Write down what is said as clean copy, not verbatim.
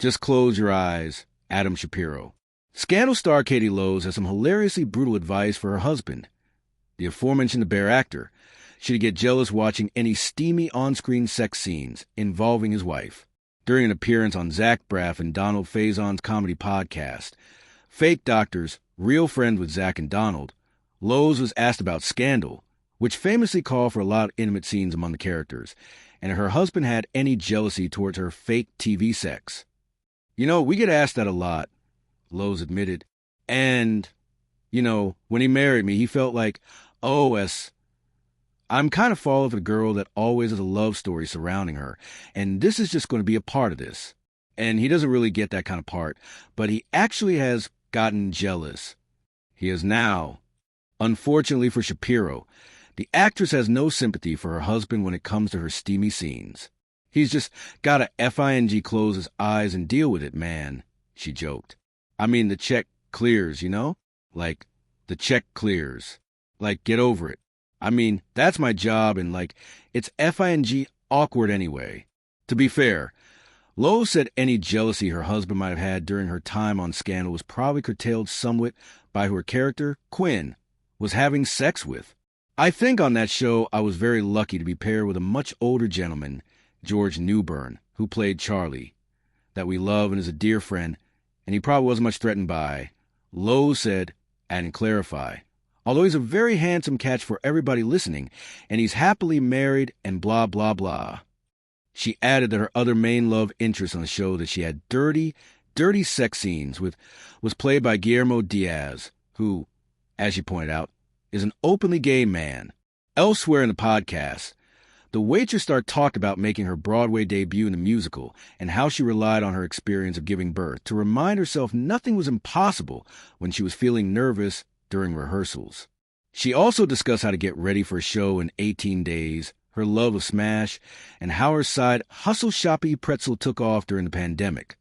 Just close your eyes, Adam Shapiro. Scandal star Katie Lowes has some hilariously brutal advice for her husband, the aforementioned bear actor, should he get jealous watching any steamy on-screen sex scenes involving his wife. During an appearance on Zach Braff and Donald Faison's comedy podcast, Fake Doctors, Real Friends with Zach and Donald, Lowes was asked about Scandal, which famously called for a lot of intimate scenes among the characters, and if her husband had any jealousy towards her fake TV sex. You know, we get asked that a lot, Lowes admitted. And, when he married me, he felt like, I'm kind of falling for the girl that always has a love story surrounding her, and this is just going to be a part of this. And he doesn't really get that kind of part, but he actually has gotten jealous. He is now. Unfortunately for Shapiro, the actress has no sympathy for her husband when it comes to her steamy scenes. He's just gotta FING close his eyes and deal with it, man, she joked. I mean, the check clears, Like, the check clears. Like, get over it. I mean, that's my job, and it's FING awkward anyway. To be fair, Lowes said any jealousy her husband might have had during her time on Scandal was probably curtailed somewhat by who her character, Quinn, was having sex with. I think on that show I was very lucky to be paired with a much older gentleman, George Newbern, who played Charlie, that we love and is a dear friend, and he probably wasn't much threatened by, Lowes said, and clarify. Although he's a very handsome catch for everybody listening, and he's happily married and blah, blah, blah. She added that her other main love interest on the show that she had dirty sex scenes with was played by Guillermo Diaz, who, as she pointed out, is an openly gay man. Elsewhere in the podcast, the waitress star talked about making her Broadway debut in the musical and how she relied on her experience of giving birth to remind herself nothing was impossible when she was feeling nervous during rehearsals. She also discussed how to get ready for a show in 18 days, her love of Smash, and how her side Hustle Shoppy Pretzel took off during the pandemic.